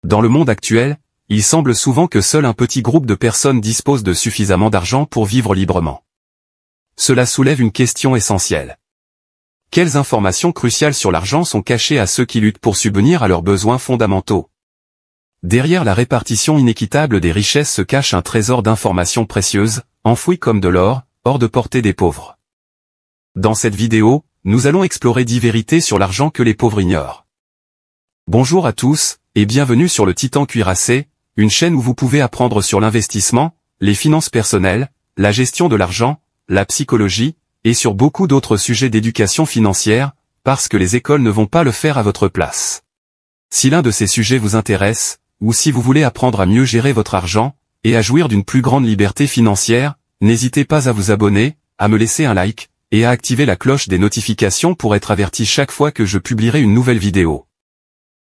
Dans le monde actuel, il semble souvent que seul un petit groupe de personnes dispose de suffisamment d'argent pour vivre librement. Cela soulève une question essentielle. Quelles informations cruciales sur l'argent sont cachées à ceux qui luttent pour subvenir à leurs besoins fondamentaux? Derrière la répartition inéquitable des richesses se cache un trésor d'informations précieuses, enfouies comme de l'or, hors de portée des pauvres. Dans cette vidéo, nous allons explorer 10 vérités sur l'argent que les pauvres ignorent. Bonjour à tous, et bienvenue sur le Titan Cuirassé, une chaîne où vous pouvez apprendre sur l'investissement, les finances personnelles, la gestion de l'argent, la psychologie, et sur beaucoup d'autres sujets d'éducation financière, parce que les écoles ne vont pas le faire à votre place. Si l'un de ces sujets vous intéresse, ou si vous voulez apprendre à mieux gérer votre argent, et à jouir d'une plus grande liberté financière, n'hésitez pas à vous abonner, à me laisser un like, et à activer la cloche des notifications pour être averti chaque fois que je publierai une nouvelle vidéo.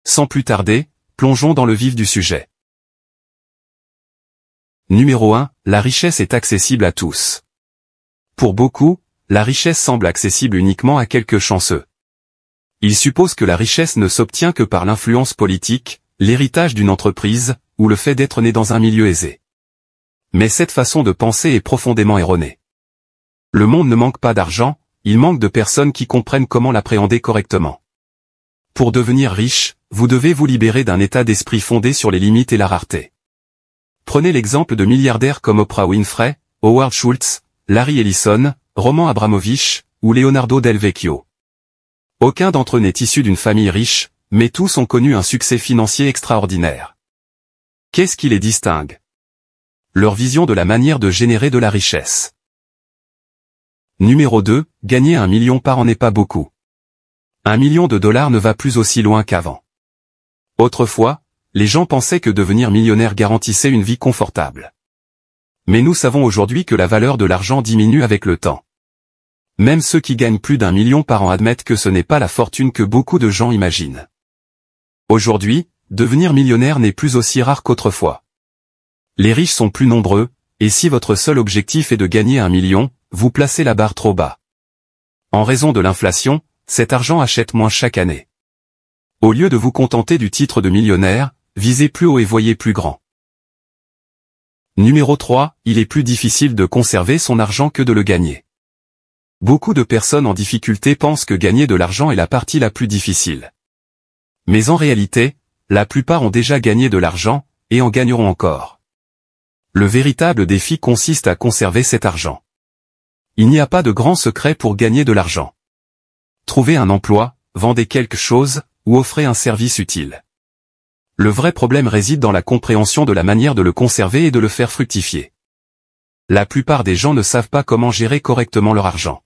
Sans plus tarder, plongeons dans le vif du sujet. Numéro 1, la richesse est accessible à tous. Pour beaucoup, la richesse semble accessible uniquement à quelques chanceux. Ils supposent que la richesse ne s'obtient que par l'influence politique, l'héritage d'une entreprise, ou le fait d'être né dans un milieu aisé. Mais cette façon de penser est profondément erronée. Le monde ne manque pas d'argent, il manque de personnes qui comprennent comment l'appréhender correctement. Pour devenir riche, vous devez vous libérer d'un état d'esprit fondé sur les limites et la rareté. Prenez l'exemple de milliardaires comme Oprah Winfrey, Howard Schultz, Larry Ellison, Roman Abramovich, ou Leonardo Del Vecchio. Aucun d'entre eux n'est issu d'une famille riche, mais tous ont connu un succès financier extraordinaire. Qu'est-ce qui les distingue? Leur vision de la manière de générer de la richesse. Numéro 2, gagner 1 million par an n'est pas beaucoup. 1 million de dollars ne va plus aussi loin qu'avant. Autrefois, les gens pensaient que devenir millionnaire garantissait une vie confortable. Mais nous savons aujourd'hui que la valeur de l'argent diminue avec le temps. Même ceux qui gagnent plus d'1 million par an admettent que ce n'est pas la fortune que beaucoup de gens imaginent. Aujourd'hui, devenir millionnaire n'est plus aussi rare qu'autrefois. Les riches sont plus nombreux, et si votre seul objectif est de gagner 1 million, vous placez la barre trop bas. En raison de l'inflation, cet argent achète moins chaque année. Au lieu de vous contenter du titre de millionnaire, visez plus haut et voyez plus grand. Numéro 3, il est plus difficile de conserver son argent que de le gagner. Beaucoup de personnes en difficulté pensent que gagner de l'argent est la partie la plus difficile. Mais en réalité, la plupart ont déjà gagné de l'argent, et en gagneront encore. Le véritable défi consiste à conserver cet argent. Il n'y a pas de grand secret pour gagner de l'argent. Trouvez un emploi, vendez quelque chose, ou offrez un service utile. Le vrai problème réside dans la compréhension de la manière de le conserver et de le faire fructifier. La plupart des gens ne savent pas comment gérer correctement leur argent.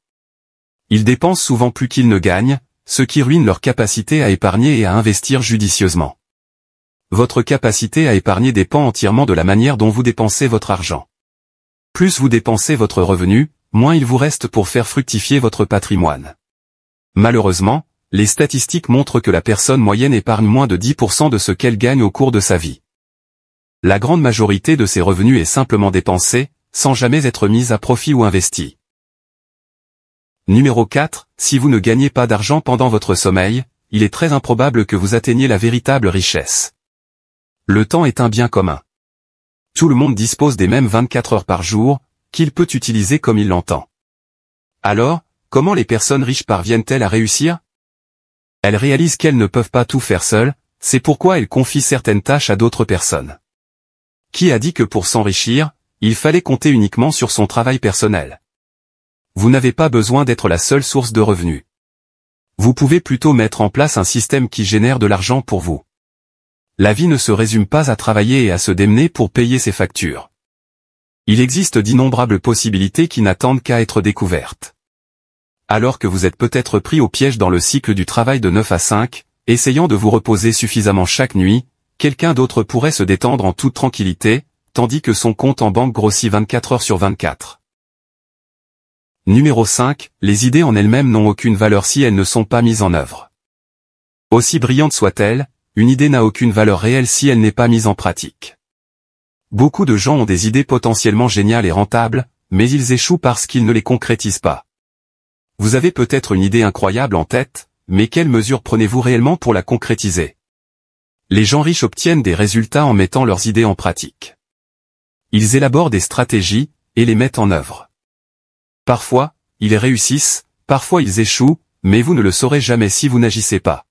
Ils dépensent souvent plus qu'ils ne gagnent, ce qui ruine leur capacité à épargner et à investir judicieusement. Votre capacité à épargner dépend entièrement de la manière dont vous dépensez votre argent. Plus vous dépensez votre revenu, moins il vous reste pour faire fructifier votre patrimoine. Malheureusement, les statistiques montrent que la personne moyenne épargne moins de 10% de ce qu'elle gagne au cours de sa vie. La grande majorité de ses revenus est simplement dépensée, sans jamais être mise à profit ou investie. Numéro 4, si vous ne gagnez pas d'argent pendant votre sommeil, il est très improbable que vous atteigniez la véritable richesse. Le temps est un bien commun. Tout le monde dispose des mêmes 24 heures par jour, qu'il peut utiliser comme il l'entend. Alors, comment les personnes riches parviennent-elles à réussir? Elles réalisent qu'elles ne peuvent pas tout faire seules, c'est pourquoi elles confient certaines tâches à d'autres personnes. Qui a dit que pour s'enrichir, il fallait compter uniquement sur son travail personnel? Vous n'avez pas besoin d'être la seule source de revenus. Vous pouvez plutôt mettre en place un système qui génère de l'argent pour vous. La vie ne se résume pas à travailler et à se démener pour payer ses factures. Il existe d'innombrables possibilités qui n'attendent qu'à être découvertes. Alors que vous êtes peut-être pris au piège dans le cycle du travail de 9 à 5, essayant de vous reposer suffisamment chaque nuit, quelqu'un d'autre pourrait se détendre en toute tranquillité, tandis que son compte en banque grossit 24 heures sur 24. Numéro 5, les idées en elles-mêmes n'ont aucune valeur si elles ne sont pas mises en œuvre. Aussi brillante soit-elle, une idée n'a aucune valeur réelle si elle n'est pas mise en pratique. Beaucoup de gens ont des idées potentiellement géniales et rentables, mais ils échouent parce qu'ils ne les concrétisent pas. Vous avez peut-être une idée incroyable en tête, mais quelles mesures prenez-vous réellement pour la concrétiser? Les gens riches obtiennent des résultats en mettant leurs idées en pratique. Ils élaborent des stratégies, et les mettent en œuvre. Parfois, ils réussissent, parfois ils échouent, mais vous ne le saurez jamais si vous n'agissez pas.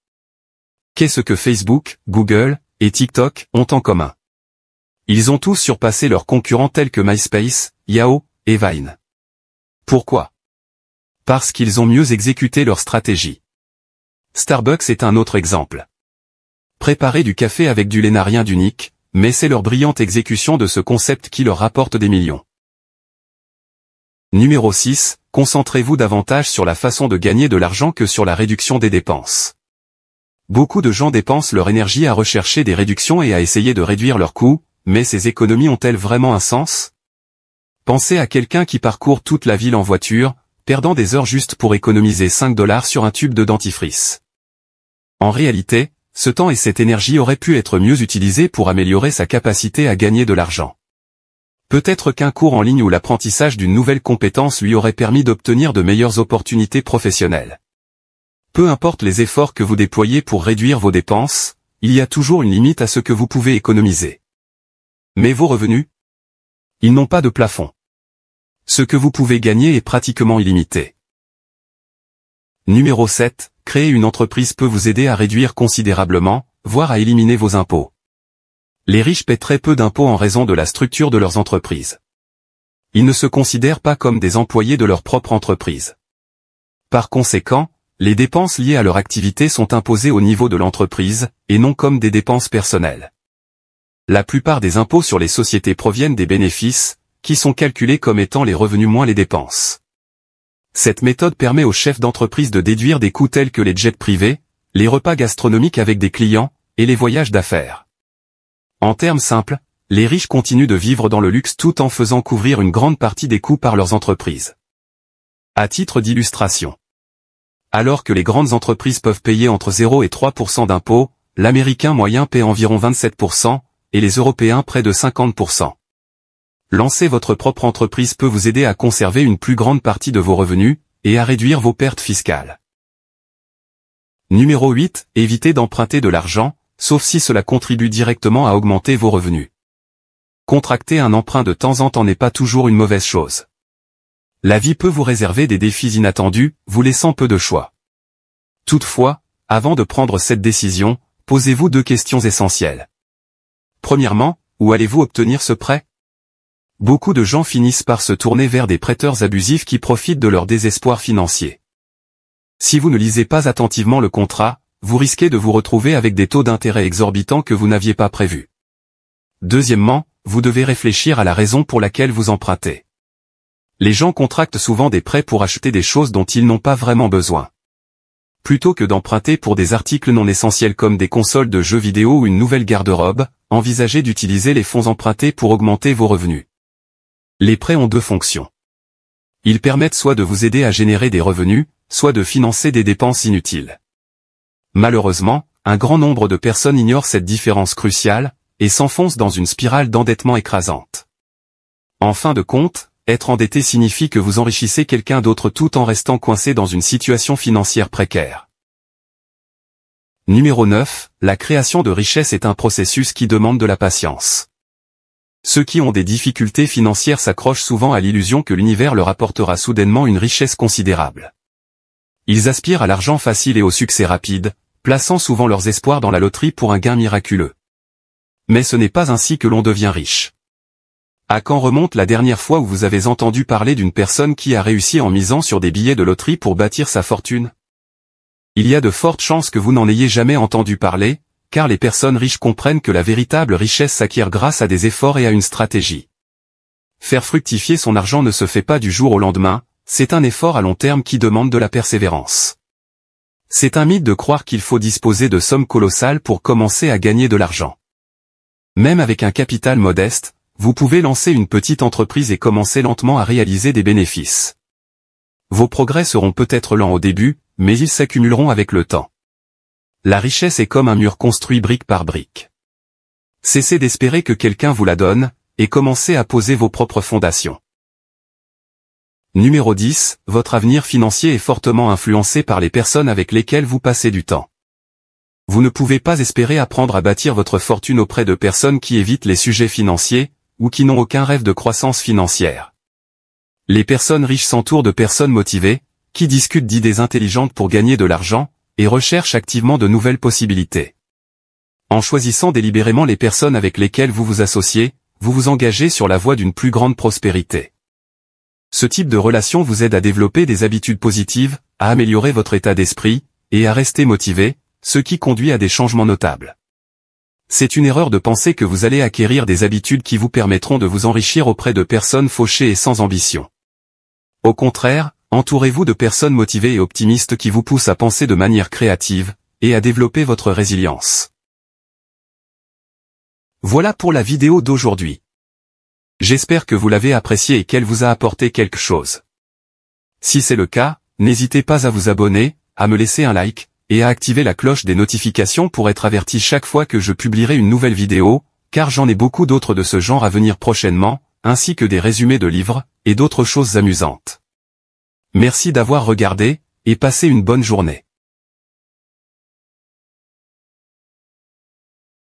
Qu'est-ce que Facebook, Google et TikTok ont en commun? Ils ont tous surpassé leurs concurrents tels que MySpace, Yahoo et Vine. Pourquoi? Parce qu'ils ont mieux exécuté leur stratégie. Starbucks est un autre exemple. Préparer du café avec du lait n'a rien d'unique, mais c'est leur brillante exécution de ce concept qui leur rapporte des millions. Numéro 6. Concentrez-vous davantage sur la façon de gagner de l'argent que sur la réduction des dépenses. Beaucoup de gens dépensent leur énergie à rechercher des réductions et à essayer de réduire leurs coûts, mais ces économies ont-elles vraiment un sens? Pensez à quelqu'un qui parcourt toute la ville en voiture, perdant des heures juste pour économiser 5 $ sur un tube de dentifrice. En réalité, ce temps et cette énergie auraient pu être mieux utilisés pour améliorer sa capacité à gagner de l'argent. Peut-être qu'un cours en ligne ou l'apprentissage d'une nouvelle compétence lui aurait permis d'obtenir de meilleures opportunités professionnelles. Peu importe les efforts que vous déployez pour réduire vos dépenses, il y a toujours une limite à ce que vous pouvez économiser. Mais vos revenus? Ils n'ont pas de plafond. Ce que vous pouvez gagner est pratiquement illimité. Numéro 7. Créer une entreprise peut vous aider à réduire considérablement, voire à éliminer vos impôts. Les riches paient très peu d'impôts en raison de la structure de leurs entreprises. Ils ne se considèrent pas comme des employés de leur propre entreprise. Par conséquent, les dépenses liées à leur activité sont imposées au niveau de l'entreprise, et non comme des dépenses personnelles. La plupart des impôts sur les sociétés proviennent des bénéfices, qui sont calculés comme étant les revenus moins les dépenses. Cette méthode permet aux chefs d'entreprise de déduire des coûts tels que les jets privés, les repas gastronomiques avec des clients, et les voyages d'affaires. En termes simples, les riches continuent de vivre dans le luxe tout en faisant couvrir une grande partie des coûts par leurs entreprises. À titre d'illustration. Alors que les grandes entreprises peuvent payer entre 0 et 3% d'impôts, l'Américain moyen paie environ 27%, et les Européens près de 50%. Lancer votre propre entreprise peut vous aider à conserver une plus grande partie de vos revenus, et à réduire vos pertes fiscales. Numéro 8. Évitez d'emprunter de l'argent, sauf si cela contribue directement à augmenter vos revenus. Contracter un emprunt de temps en temps n'est pas toujours une mauvaise chose. La vie peut vous réserver des défis inattendus, vous laissant peu de choix. Toutefois, avant de prendre cette décision, posez-vous 2 questions essentielles. Premièrement, où allez-vous obtenir ce prêt? Beaucoup de gens finissent par se tourner vers des prêteurs abusifs qui profitent de leur désespoir financier. Si vous ne lisez pas attentivement le contrat, vous risquez de vous retrouver avec des taux d'intérêt exorbitants que vous n'aviez pas prévus. Deuxièmement, vous devez réfléchir à la raison pour laquelle vous empruntez. Les gens contractent souvent des prêts pour acheter des choses dont ils n'ont pas vraiment besoin. Plutôt que d'emprunter pour des articles non essentiels comme des consoles de jeux vidéo ou une nouvelle garde-robe, envisagez d'utiliser les fonds empruntés pour augmenter vos revenus. Les prêts ont 2 fonctions. Ils permettent soit de vous aider à générer des revenus, soit de financer des dépenses inutiles. Malheureusement, un grand nombre de personnes ignorent cette différence cruciale, et s'enfoncent dans une spirale d'endettement écrasante. En fin de compte, être endetté signifie que vous enrichissez quelqu'un d'autre tout en restant coincé dans une situation financière précaire. Numéro 9. La création de richesse est un processus qui demande de la patience. Ceux qui ont des difficultés financières s'accrochent souvent à l'illusion que l'univers leur apportera soudainement une richesse considérable. Ils aspirent à l'argent facile et au succès rapide, plaçant souvent leurs espoirs dans la loterie pour un gain miraculeux. Mais ce n'est pas ainsi que l'on devient riche. À quand remonte la dernière fois où vous avez entendu parler d'une personne qui a réussi en misant sur des billets de loterie pour bâtir sa fortune? Il y a de fortes chances que vous n'en ayez jamais entendu parler, car les personnes riches comprennent que la véritable richesse s'acquiert grâce à des efforts et à une stratégie. Faire fructifier son argent ne se fait pas du jour au lendemain, c'est un effort à long terme qui demande de la persévérance. C'est un mythe de croire qu'il faut disposer de sommes colossales pour commencer à gagner de l'argent. Même avec un capital modeste, vous pouvez lancer une petite entreprise et commencer lentement à réaliser des bénéfices. Vos progrès seront peut-être lents au début, mais ils s'accumuleront avec le temps. La richesse est comme un mur construit brique par brique. Cessez d'espérer que quelqu'un vous la donne, et commencez à poser vos propres fondations. Numéro 10. Votre avenir financier est fortement influencé par les personnes avec lesquelles vous passez du temps. Vous ne pouvez pas espérer apprendre à bâtir votre fortune auprès de personnes qui évitent les sujets financiers, ou qui n'ont aucun rêve de croissance financière. Les personnes riches s'entourent de personnes motivées, qui discutent d'idées intelligentes pour gagner de l'argent, et recherchent activement de nouvelles possibilités. En choisissant délibérément les personnes avec lesquelles vous vous associez, vous vous engagez sur la voie d'une plus grande prospérité. Ce type de relation vous aide à développer des habitudes positives, à améliorer votre état d'esprit, et à rester motivé, ce qui conduit à des changements notables. C'est une erreur de penser que vous allez acquérir des habitudes qui vous permettront de vous enrichir auprès de personnes fauchées et sans ambition. Au contraire, entourez-vous de personnes motivées et optimistes qui vous poussent à penser de manière créative, et à développer votre résilience. Voilà pour la vidéo d'aujourd'hui. J'espère que vous l'avez appréciée et qu'elle vous a apporté quelque chose. Si c'est le cas, n'hésitez pas à vous abonner, à me laisser un like, et à activer la cloche des notifications pour être averti chaque fois que je publierai une nouvelle vidéo, car j'en ai beaucoup d'autres de ce genre à venir prochainement, ainsi que des résumés de livres, et d'autres choses amusantes. Merci d'avoir regardé, et passez une bonne journée.